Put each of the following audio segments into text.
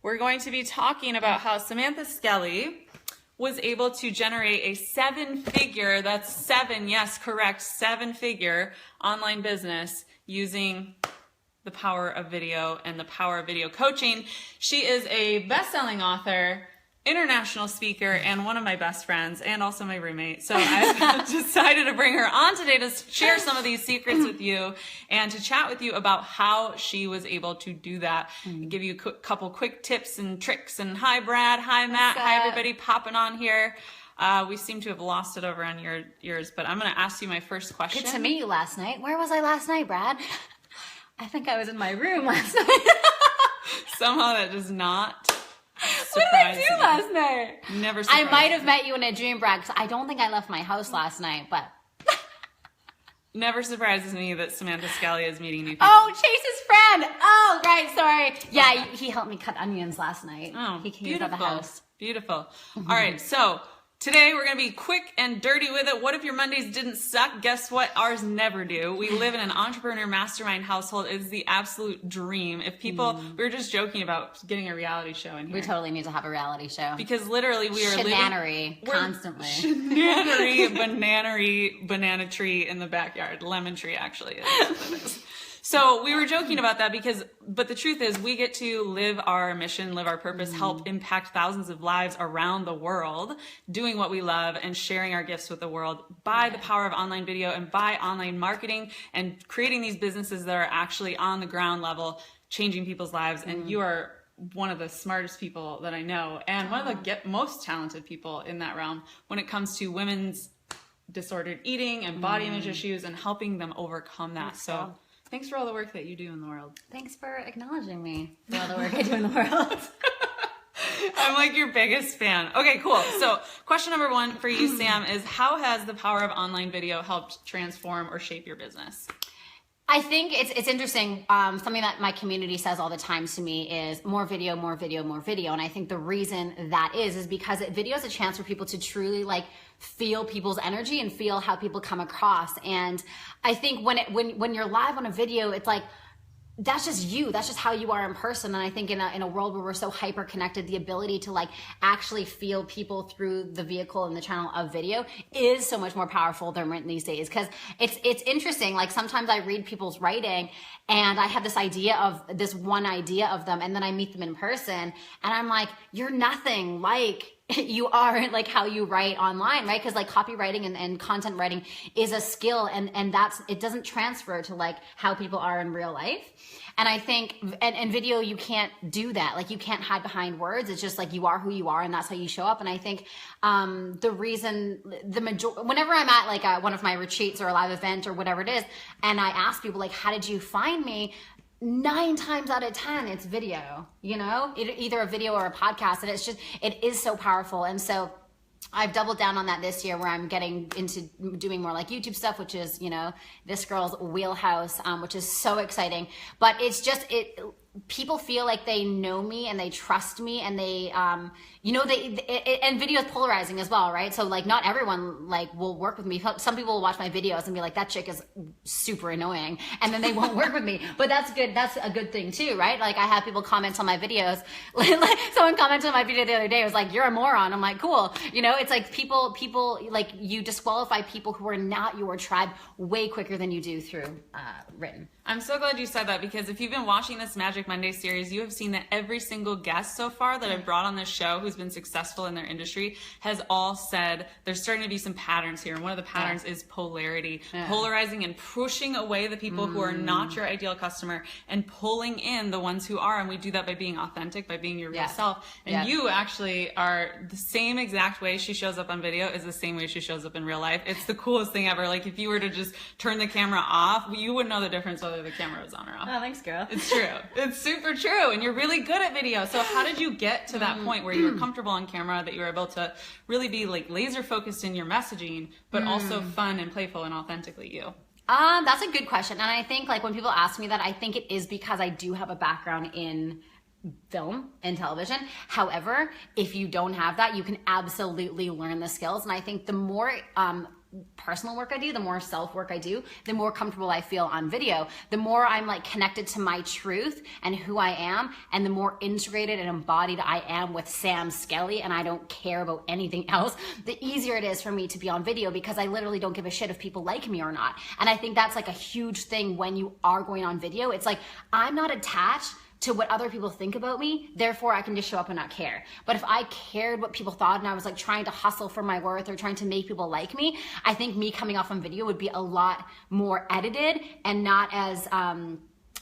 we're going to be talking about how Samantha Skelly was able to generate a seven-figure, that's seven, yes, correct, seven-figure online business using the power of video and the power of video coaching. She is a best-selling author, international speaker, and one of my best friends, and also my roommate. So I've decided to bring her on today to share some of these secrets with you and to chat with you about how she was able to do that. Give you a couple quick tips and tricks. And hi, Brad. Hi, Matt. Hi, everybody popping on here. We seem to have lost it over on yours, but I'm going to ask you my first question. Good to meet you last night. Where was I last night, Brad? I think I was in my room last night. Somehow that does not What did I do last night? Never I might have met you in a dream, Brad, because I don't think I left my house last night, but... Never surprises me that Samantha Skelly is meeting new people. Oh, Chase's friend! Oh, right, sorry. Yeah, he helped me cut onions last night. Oh, he came beautiful. out of the house. Beautiful. All right, so today we're going to be quick and dirty with it. What if your Mondays didn't suck? Guess what? Ours never do. We live in an entrepreneur mastermind household. It's the absolute dream. If people, we were just joking about getting a reality show in here. We totally need to have a reality show. Because literally we are Shenanery, constantly. Shenanery, banana tree in the backyard. Lemon tree actually is what it is. So we were joking about that but the truth is we get to live our mission, live our purpose, help impact thousands of lives around the world, doing what we love and sharing our gifts with the world by the power of online video and by online marketing and creating these businesses that are actually on the ground level, changing people's lives. And you are one of the smartest people that I know and one of the most talented people in that realm when it comes to women's disordered eating and body image issues and helping them overcome that. So thanks for all the work that you do in the world. Thanks for acknowledging me for all the work I do in the world. I'm like your biggest fan. Okay, cool. So question number one for you, Sam, is how has the power of online video helped transform or shape your business? I think it's interesting. Something that my community says all the time to me is more video, more video, more video. And I think the reason that is because video is a chance for people to truly like feel people's energy and feel how people come across. And I think when you're live on a video, it's like, that's just you. That's just how you are in person. And I think in a world where we're so hyper connected, the ability to like actually feel people through the vehicle and the channel of video is so much more powerful than written these days. Cause it's interesting. Like sometimes I read people's writing and I have this one idea of them. And then I meet them in person and I'm like, you're nothing like you are like how you write online, right? Because like copywriting and content writing is a skill and it doesn't transfer to like how people are in real life. And I think, and video, you can't do that. Like you can't hide behind words. It's just like you are who you are and that's how you show up. And I think the reason, whenever I'm at like one of my retreats or a live event or whatever it is, and I ask people like, how did you find me? 9 times out of 10, it's video, either a video or a podcast. And it is so powerful. And so I've doubled down on that this year where I'm getting into doing more like YouTube stuff, which is, this girl's wheelhouse, which is so exciting. But it's just, people feel like they know me and they trust me and they, and video is polarizing as well, right? So like not everyone like will work with me. Some people will watch my videos and be like, that chick is super annoying. And then they won't work with me. But that's good. That's a good thing too, right? Like I have people comment on my videos. Like someone commented on my video the other day. It was like, you're a moron. I'm like, cool. It's like people like you disqualify people who are not your tribe way quicker than you do through written. I'm so glad you said that because if you've been watching this Magic Monday series, you have seen that every single guest so far that I've brought on this show who's been successful in their industry has all said there's starting to be some patterns here. And one of the patterns is polarity, polarizing and pushing away the people who are not your ideal customer and pulling in the ones who are. And we do that by being authentic, by being your real self. And you actually are the same exact way she shows up on video is the same way she shows up in real life. It's the coolest thing ever. Like if you were to just turn the camera off, you wouldn't know the difference whether the camera was on or off. Oh, thanks, girl. It's true. It's super true. And you're really good at video. So how did you get to that point where you were comfortable on camera, that you were able to really be like laser focused in your messaging, but also fun and playful and authentically you? That's a good question. And I think like when people ask me that, I think it is because I do have a background in film and television. However, if you don't have that, you can absolutely learn the skills. And I think the more personal work I do, the more self work I do, the more comfortable I feel on video, the more I'm like connected to my truth and who I am, and the more integrated and embodied I am with Sam Skelly, and I don't care about anything else, the easier it is for me to be on video, because I literally don't give a shit if people like me or not. And I think that's like a huge thing when you are going on video. It's like, I'm not attached to what other people think about me, therefore I can just show up and not care. But if I cared what people thought and I was like trying to hustle for my worth or trying to make people like me, I think me coming off on video would be a lot more edited and not as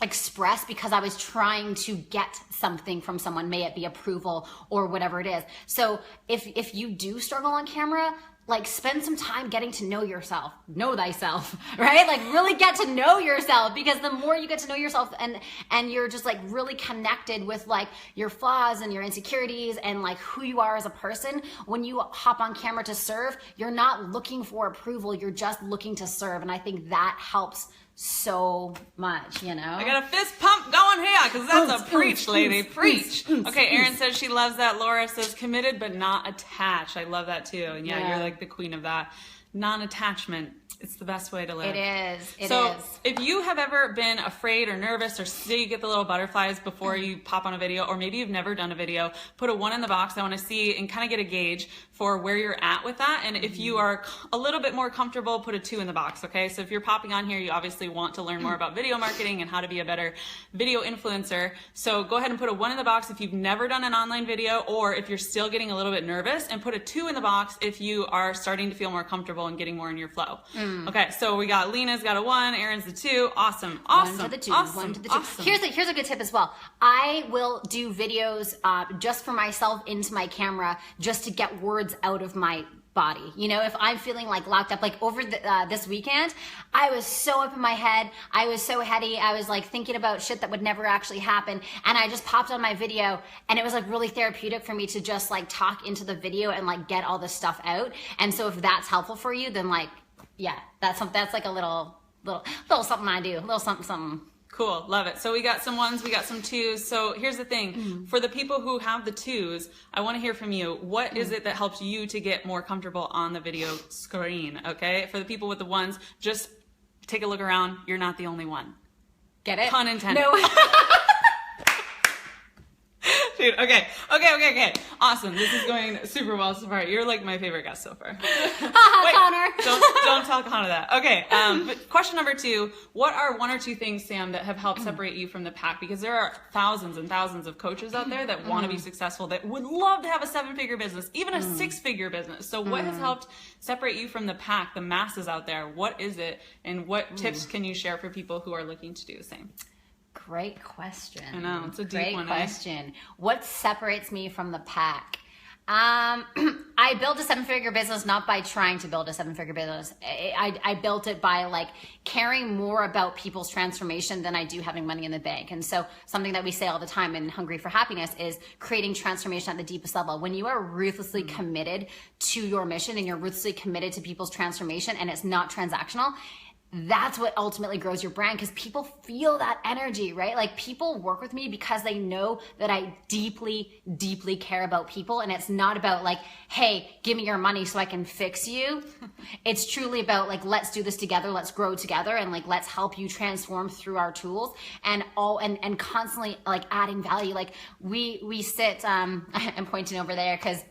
expressed, because I was trying to get something from someone, may it be approval or whatever it is. So if you do struggle on camera, like spend some time getting to know yourself, know thyself, right? Like really get to know yourself, because the more you get to know yourself and you're just like really connected with like your flaws and your insecurities and like who you are as a person, when you hop on camera to serve, you're not looking for approval, you're just looking to serve. And I think that helps so much, you know? I got a fist pump going here, because that's a preach, lady. Preach. Okay, Erin says she loves that. Laura says committed but not attached. I love that too. And yeah, you're like the queen of that. Non-attachment. It's the best way to live. It is. It so is. if you have ever been afraid or nervous, or say you get the little butterflies before you pop on a video, or maybe you've never done a video, put a 1 in the box. I want to see and kind of get a gauge for where you're at with that. And if you are a little bit more comfortable, put a 2 in the box. Okay. So if you're popping on here, you obviously want to learn more about video marketing and how to be a better video influencer. So go ahead and put a 1 in the box if you've never done an online video, or if you're still getting a little bit nervous, and put a 2 in the box if you are starting to feel more comfortable and getting more in your flow. Okay. So we got Lena's got a 1, Erin's the 2. Awesome. 1 to the 2. Awesome. 1 to the 2. Awesome. Here's a good tip as well. I will do videos just for myself into my camera, just to get words out of my body. You know, if I'm feeling like locked up, like over this weekend, I was so up in my head. I was so heady. I was like thinking about shit that would never actually happen. And I just popped on my video, and it was like really therapeutic for me to just like talk into the video and like get all this stuff out. And so if that's helpful for you, then like, yeah, that's like a little something I do, a little something. Cool. Love it. So we got some 1s, we got some 2s. So here's the thing. For the people who have the 2s, I want to hear from you. What is it that helps you to get more comfortable on the video screen? Okay. For the people with the 1s, just take a look around. You're not the only one. Get it? Pun intended. No. Dude, okay. Awesome. This is going super well so far. You're like my favorite guest so far. Haha, Connor. Don't tell Connor that. Okay. But question number 2, what are 1 or 2 things, Sam, that have helped separate you from the pack? Because there are thousands and thousands of coaches out there that want to be successful, that would love to have a 7-figure business, even a 6-figure business. So what has helped separate you from the pack, the masses out there? What is it? And what tips can you share for people who are looking to do the same? Great question. I know, it's a deep Great one. question. What separates me from the pack? I built a 7-figure business not by trying to build a 7-figure business. I built it by like caring more about people's transformation than I do having money in the bank. And so something that we say all the time in Hungry for Happiness is creating transformation at the deepest level. When you are ruthlessly committed to your mission and you're ruthlessly committed to people's transformation, and it's not transactional, that's what ultimately grows your brand, because people feel that energy, right? Like people work with me because they know that I deeply, deeply care about people. And it's not about like, hey, give me your money so I can fix you. It's truly about like, let's do this together. Let's grow together. And like, let's help you transform through our tools and constantly like adding value. Like we sit, I'm pointing over there because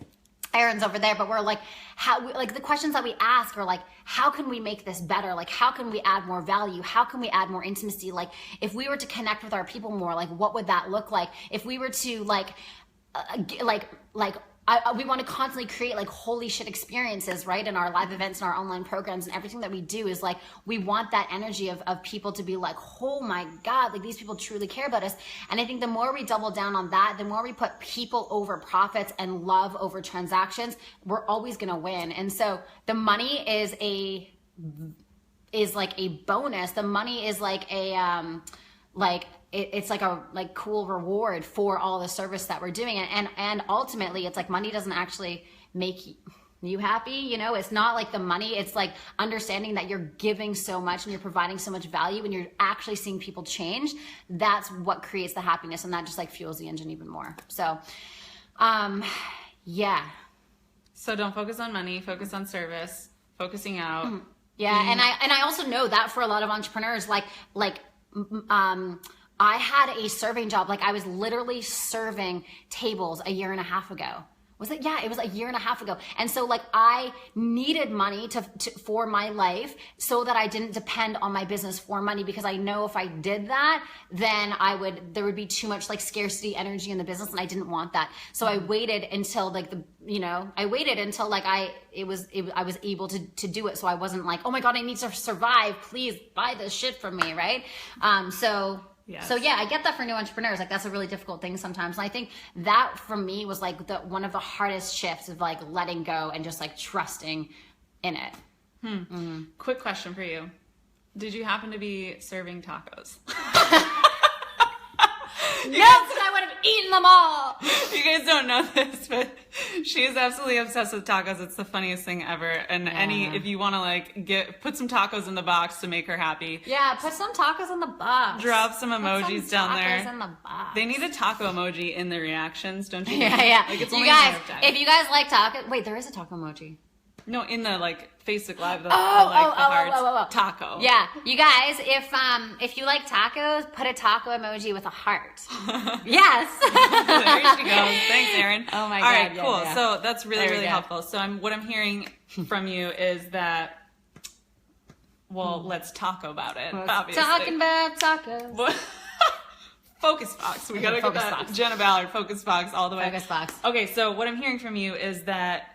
Erin's over there, but we're like, the questions that we ask are like, how can we make this better? Like, how can we add more value? How can we add more intimacy? Like, if we were to connect with our people more, like, what would that look like? If we were to we want to constantly create like holy shit experiences, right? In our live events and our online programs and everything that we do is like, we want that energy of people to be like, oh my God, like these people truly care about us. And I think the more we double down on that, the more we put people over profits and love over transactions, we're always going to win. And so the money is like a bonus. The money is like a, it's like a cool reward for all the service that we're doing. And ultimately it's like money doesn't actually make you happy. You know, it's not like the money, it's like understanding that you're giving so much and you're providing so much value and you're actually seeing people change. That's what creates the happiness. And that just like fuels the engine even more. So, yeah. So don't focus on money, focus on service. focusing out. Yeah, and I also know that for a lot of entrepreneurs, I had a serving job. Like I was literally serving tables a year and a half ago. Was it? Yeah, it was a year and a half ago. And so like I needed money for my life so that I didn't depend on my business for money, because I know if I did that, then there would be too much like scarcity energy in the business, and I didn't want that. So I waited until like I was able to do it. So I wasn't like, oh my God, I need to survive. Please buy this shit from me. Right. Yes. So yeah, I get that for new entrepreneurs. Like that's a really difficult thing sometimes. And I think that for me was like one of the hardest shifts of like letting go and just like trusting in it. Quick question for you. Did you happen to be serving tacos? Yes, I would have eaten them all. You guys don't know this, but she's absolutely obsessed with tacos. It's the funniest thing ever. And if you want to like put some tacos in the box to make her happy. Yeah, put some tacos in the box. Drop some emojis down there. In the box. They need a taco emoji in the reactions, don't you? Yeah. Like, it's you only guys, a matter of time. if you guys like taco, wait, there is a taco emoji. No, in the like Facebook Live, the hearts. Taco. Yeah, you guys, if you like tacos, put a taco emoji with a heart. Yes. There she goes. Thanks, Erin. Oh my All God. right, yeah, cool. yeah. So that's really, There we really go. helpful. So what I'm hearing from you is that, well, let's talk about it. Obviously. Talking about tacos. Focus box. We gotta get Focus that box. Jenna Ballard focus box all the way. Focus box. Okay, so what I'm hearing from you is that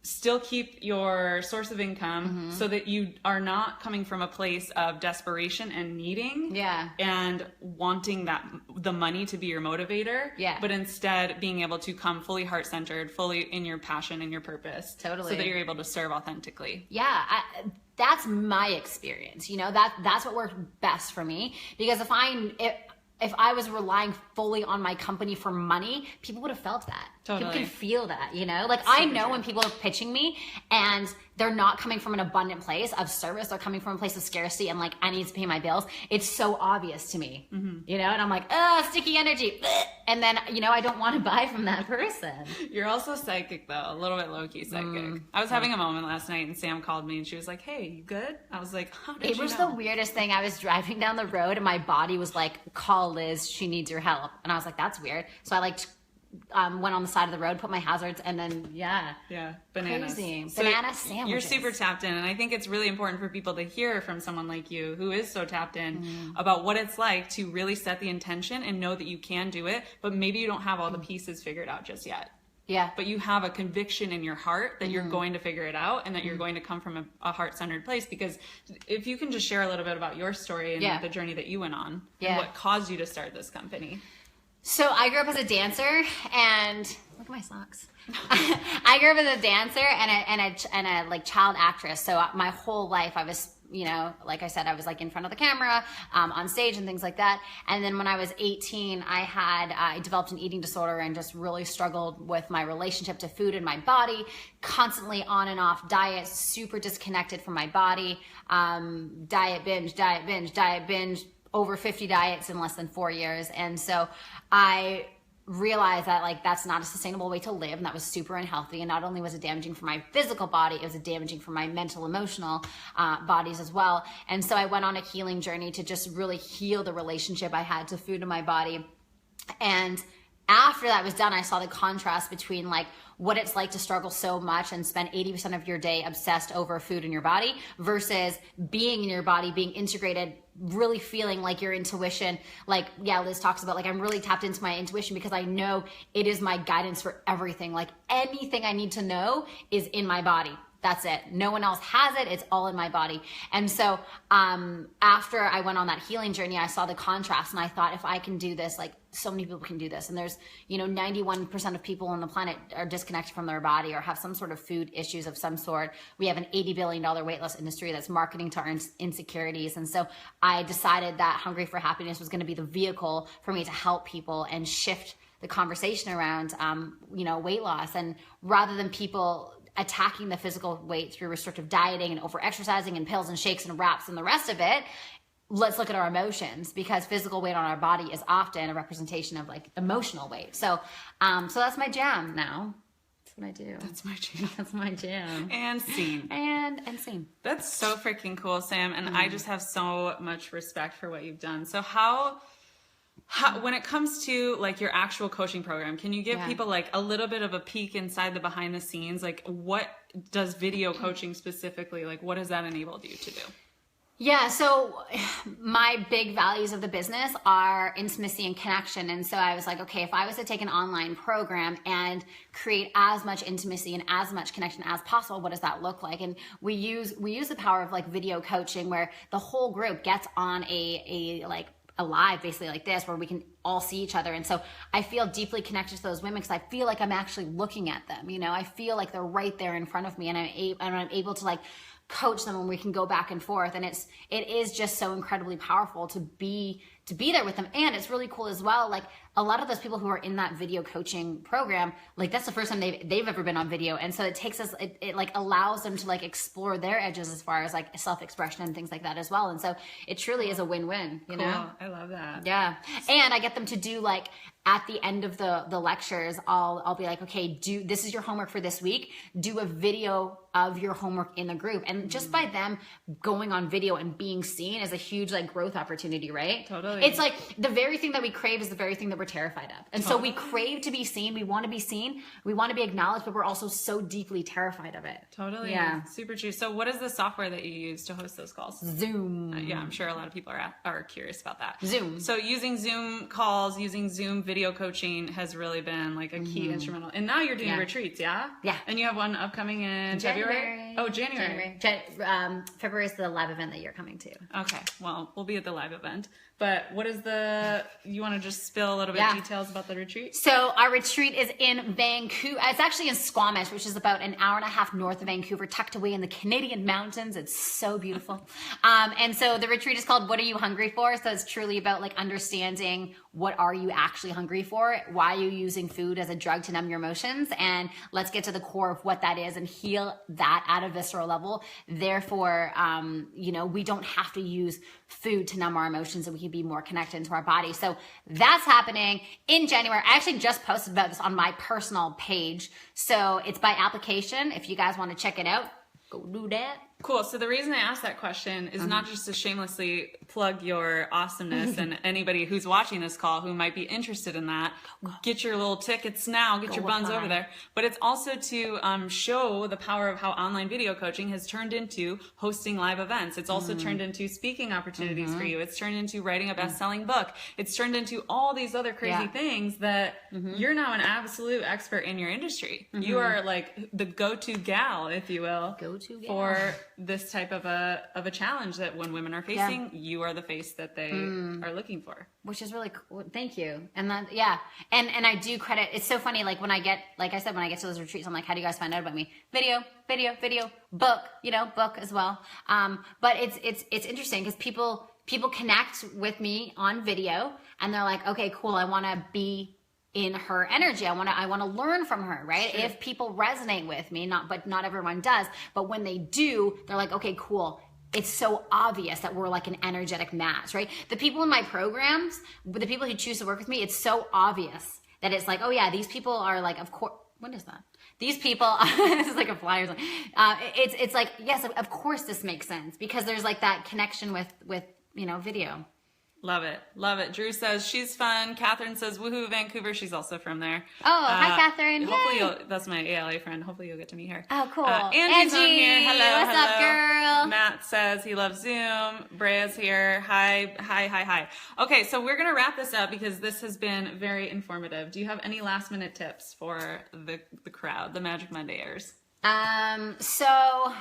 still keep your source of income so that you are not coming from a place of desperation and needing and wanting the money to be your motivator, but instead being able to come fully heart-centered, fully in your passion and your purpose, so that you're able to serve authentically. That's my experience. That's what worked best for me, because if I was relying fully on my company for money, people would have felt that. Totally. People can feel that, Like I know when people are pitching me and they're not coming from an abundant place of service, they're coming from a place of scarcity and like, I need to pay my bills. It's so obvious to me, and I'm like, sticky energy. And then, I don't want to buy from that person. You're also psychic though, a little bit low-key psychic. I was having a moment last night and Sam called me and she was like, hey, you good? I was like, how did you know? It was the weirdest thing. I was driving down the road and my body was like, call Liz, she needs your help. And I was like, that's weird. So I went on the side of the road, put my hazards, and then bananas. Crazy. So banana sandwiches. You're super tapped in, and I think it's really important for people to hear from someone like you who is so tapped in about what it's like to really set the intention and know that you can do it, but maybe you don't have all the pieces figured out just yet. Yeah. But you have a conviction in your heart that you're going to figure it out and that you're going to come from a heart-centered place. Because if you can just share a little bit about your story and the journey that you went on and what caused you to start this company. So I grew up as a dancer, and look at my socks. I grew up as a dancer and a like child actress. So my whole life I was, like I said, I was like in front of the camera, on stage and things like that. And then when I was 18, I developed an eating disorder and just really struggled with my relationship to food and my body, constantly on and off diets, super disconnected from my body, diet binge, over 50 diets in less than 4 years. And so I realized that like that's not a sustainable way to live, and that was super unhealthy. And not only was it damaging for my physical body, it was damaging for my mental, emotional bodies as well. And so I went on a healing journey to just really heal the relationship I had to food in my body. And after that was done, I saw the contrast between like what it's like to struggle so much and spend 80% of your day obsessed over food in your body versus being in your body, being integrated, really feeling like your intuition, like, Liz talks about, like, I'm really tapped into my intuition because I know it is my guidance for everything. Like anything I need to know is in my body. That's it. No one else has it. It's all in my body. And so after I went on that healing journey, I saw the contrast and I thought, if I can do this, like so many people can do this. And there's, 91% of people on the planet are disconnected from their body or have some sort of food issues of some sort. We have an $80 billion weight loss industry that's marketing to our insecurities. And so I decided that Hungry for Happiness was going to be the vehicle for me to help people and shift the conversation around, weight loss. And rather than people attacking the physical weight through restrictive dieting and over exercising and pills and shakes and wraps and the rest of it, let's look at our emotions, because physical weight on our body is often a representation of like emotional weight. So that's my jam now. what I do. That's my jam. That's my jam. And scene. And scene. That's so freaking cool, Sam. And I just have so much respect for what you've done. So how when it comes to like your actual coaching program, can you give people like a little bit of a peek inside the behind the scenes? Like what does video coaching specifically, like what has that enabled you to do? Yeah, so my big values of the business are intimacy and connection. And so I was like, okay, if I was to take an online program and create as much intimacy and as much connection as possible, what does that look like? And we use the power of like video coaching where the whole group gets on a live basically like this where we can all see each other. And so I feel deeply connected to those women because I feel like I'm actually looking at them. You know, I feel like they're right there in front of me and I'm able to like coach them and we can go back and forth. And it is just so incredibly powerful to be there with them. And it's really cool as well. Like a lot of those people who are in that video coaching program, like that's the first time they've ever been on video. And so it like allows them to like explore their edges as far as like self-expression and things like that as well. And so it truly is a win-win, you know? I love that. Yeah. And I get them to do like at the end of the lectures, I'll be like, okay, this is your homework for this week. Do a video of your homework in the group. And just by them going on video and being seen is a huge like growth opportunity, right? Totally. It's like the very thing that we crave is the very thing that we're terrified of. And so we crave to be seen. We want to be seen. We want to be acknowledged, but we're also so deeply terrified of it. Totally. Yeah. Super true. So what is the software that you use to host those calls? Zoom. Yeah, I'm sure a lot of people are curious about that. Zoom. So using Zoom calls, using Zoom video coaching has really been like a key instrumental. And now you're doing retreats, yeah? Yeah. And you have one upcoming in February? Oh, January. February is the live event that you're coming to. Okay. Well, we'll be at the live event. But what is you want to just spill a little bit details about the retreat? So our retreat is in Vancouver. It's actually in Squamish, which is about an hour and a half north of Vancouver, tucked away in the Canadian mountains. It's so beautiful. And so the retreat is called What Are You Hungry For? So it's truly about like understanding what are you actually hungry for? Why are you using food as a drug to numb your emotions? And let's get to the core of what that is and heal that at a visceral level. Therefore, we don't have to use food to numb our emotions and we can be more connected into our body. So that's happening in January. I actually just posted about this on my personal page. So it's by application. If you guys want to check it out, go do that. Cool. So the reason I asked that question is not just to shamelessly plug your awesomeness and anybody who's watching this call who might be interested in that, get your little tickets now, get your buns over there. But it's also to show the power of how online video coaching has turned into hosting live events. It's also turned into speaking opportunities for you. It's turned into writing a best-selling book. It's turned into all these other crazy things that you're now an absolute expert in your industry. You are like the go-to gal, if you will, for this type of a challenge that when women are facing, you are the face that they are looking for. Which is really cool. Thank you. And then, and I do credit, it's so funny, like when I get to those retreats, I'm like, how do you guys find out about me? Video, book, book as well. But it's interesting because people connect with me on video and they're like, okay, cool. I want to be in her energy. I want to learn from her, right? Sure. If people resonate with me, but not everyone does. But when they do, they're like, okay, cool. It's so obvious that we're like an energetic match, right? The people in my programs, the people who choose to work with me, it's so obvious that it's like, oh yeah, these people are like, of course, what is that? These people, this is like a flyer or something. It's like, yes, of course this makes sense because there's like that connection with video. Love it. Love it. Drew says she's fun. Catherine says, woohoo, Vancouver. She's also from there. Oh, hi, Catherine. Hopefully that's my ALA friend. Hopefully you'll get to meet her. Oh, cool. Angie's on here. Hello. What's up, girl? Matt says he loves Zoom. Brea's here. Hi. Okay, so we're going to wrap this up because this has been very informative. Do you have any last minute tips for the crowd, the Magic Mondayers? So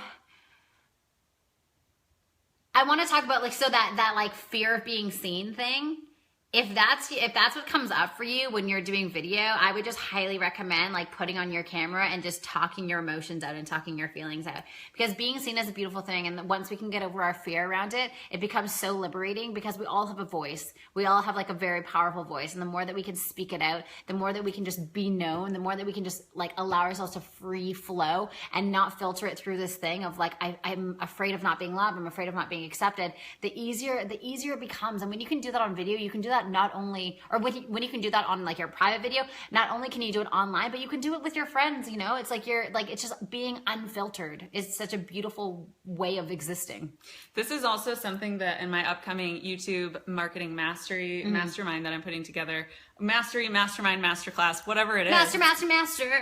I want to talk about that like fear of being seen thing. If that's what comes up for you when you're doing video, I would just highly recommend like putting on your camera and just talking your emotions out and talking your feelings out. Because being seen is a beautiful thing, and once we can get over our fear around it, it becomes so liberating because we all have a voice. We all have like a very powerful voice, and the more that we can speak it out, the more that we can just be known, the more that we can just like allow ourselves to free flow and not filter it through this thing of like I'm afraid of not being loved, I'm afraid of not being accepted. The easier it becomes, and when you can do that on video, you can do that that not only, or when you can do that on like your private video, not only can you do it online, but you can do it with your friends, you know? It's like it's just being unfiltered is such a beautiful way of existing. This is also something that in my upcoming YouTube marketing mastery mastermind that I'm putting together, mastery, mastermind, masterclass, whatever it is. Master.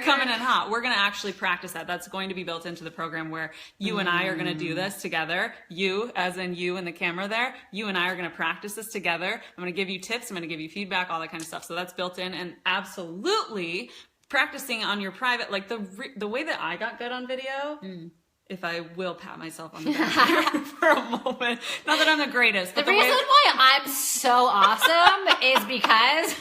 Coming in hot. We're going to actually practice that. That's going to be built into the program where you and I are going to do this together. You, as in you and the camera there, you and I are going to practice this together. I'm going to give you tips. I'm going to give you feedback, all that kind of stuff. So that's built in, and absolutely practicing on your private, like the way that I got good on video, if I will pat myself on the back here for a moment. Not that I'm the greatest. But the reason why I'm so awesome is because...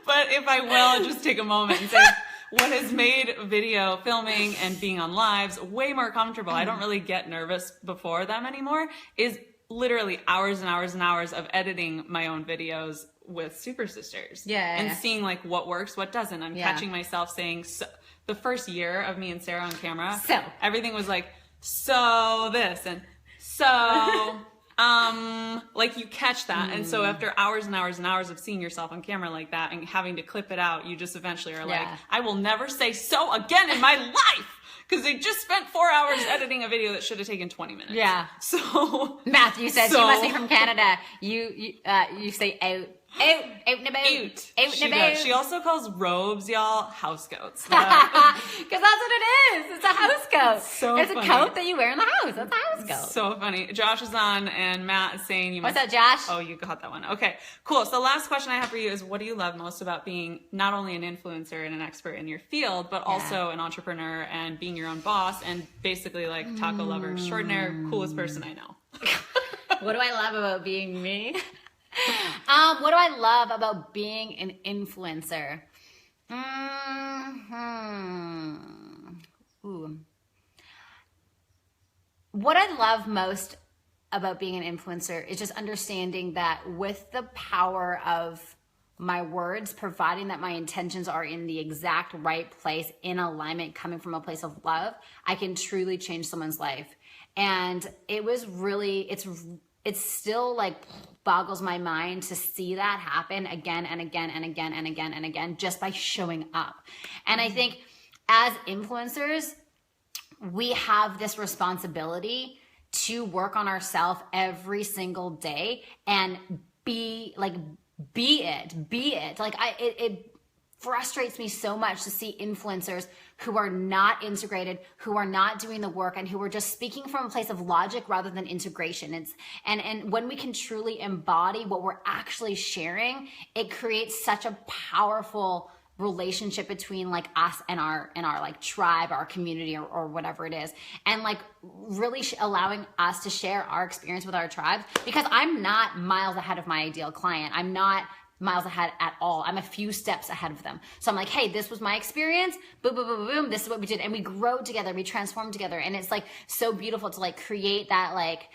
But if I will just take a moment and say what has made video filming and being on lives way more comfortable, I don't really get nervous before them anymore, is literally hours and hours and hours of editing my own videos with Super Sisters. And seeing like what works, what doesn't. I'm catching myself saying, so, the first year of me and Sarah on camera, everything was like, so this and so... like you catch that. And so after hours and hours and hours of seeing yourself on camera like that and having to clip it out, you just eventually are like, I will never say so again in my life. Because they just spent 4 hours editing a video that should have taken 20 minutes. So Matthew says you must be from Canada. You say out. Out and about. Out and about. She also calls robes, y'all, house coats. Because that's what it is. It's a house coat. It's funny. A coat that you wear in the house. That's a house coat. So funny. Josh is on, and Matt is saying you must... What's up, Josh? Oh, you got that one. Okay, cool. So last question I have for you is, what do you love most about being not only an influencer and an expert in your field, but also an entrepreneur and being your own boss and basically like taco lover extraordinaire, coolest person I know? What do I love about being me? What do I love about being an influencer? What I love most about being an influencer is just understanding that with the power of my words, providing that my intentions are in the exact right place, in alignment, coming from a place of love, I can truly change someone's life. And it was really, it's still like boggles my mind to see that happen again and again and again and again and again just by showing up. And I think as influencers, we have this responsibility to work on ourselves every single day and be it. Like it frustrates me so much to see influencers who are not integrated, who are not doing the work, and who are just speaking from a place of logic rather than integration. And when we can truly embody what we're actually sharing, it creates such a powerful relationship between like us and our like tribe, our community, or whatever it is. And like really allowing us to share our experience with our tribes, because I'm not miles ahead of my ideal client. I'm not miles ahead at all. I'm a few steps ahead of them. So I'm like, hey, this was my experience. Boom, boom, boom, boom. This is what we did. And we grow together. We transform together. And it's like so beautiful to like create that, like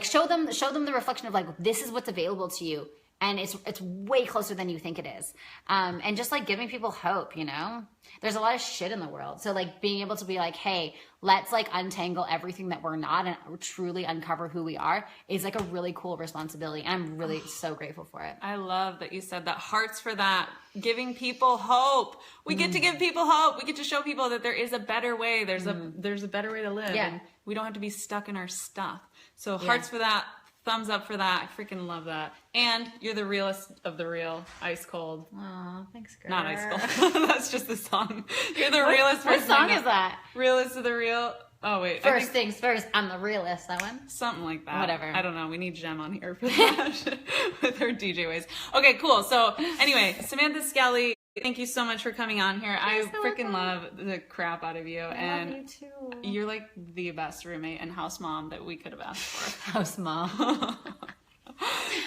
show them the reflection of like, this is what's available to you. And it's way closer than you think it is. And just like giving people hope, you know, there's a lot of shit in the world. So like being able to be like, hey, let's like untangle everything that we're not and truly uncover who we are is like a really cool responsibility. And I'm really so grateful for it. I love that you said that. Hearts for that. Giving people hope. We get to give people hope. We get to show people that there is a better way. There's a better way to live. Yeah. And we don't have to be stuck in our stuff. So hearts for that. Thumbs up for that. I freaking love that. And you're the realest of the real. Ice cold. Oh, thanks, girl. Not ice cold. That's just the song. You're the realest person. What song is that? Realest of the real. Oh, wait. First things first. I'm the realist. That one? Something like that. Whatever. I don't know. We need Jem on here for that with her DJ ways. Okay, cool. So anyway, Samantha Skelly, thank you so much for coming on here. I freaking love the crap out of you. I love you too. You're like the best roommate and house mom that we could have asked for. House mom.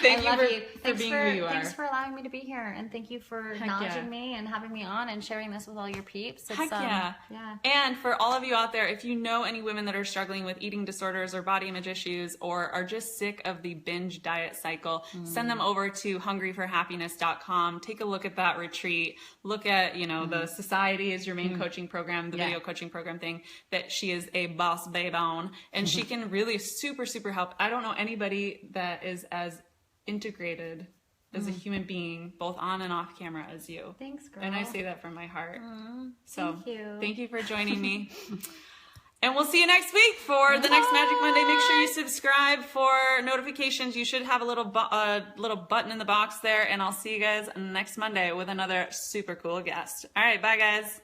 Thank you for being who you are. Thanks for allowing me to be here, and thank you for acknowledging me and having me on and sharing this with all your peeps. Heck yeah. And for all of you out there, if you know any women that are struggling with eating disorders or body image issues or are just sick of the binge diet cycle, send them over to hungryforhappiness.com. Take a look at that retreat. Look at, the Society is your main coaching program, the video coaching program thing that she is a boss babe on, and she can really super, super help. I don't know anybody that is as integrated as a human being, both on and off camera as you. Thanks, girl. And I say that from my heart. So thank you for joining me. And we'll see you next week for the next Magic Monday. Make sure you subscribe for notifications. You should have a little button in the box there. And I'll see you guys next Monday with another super cool guest. All right, bye guys.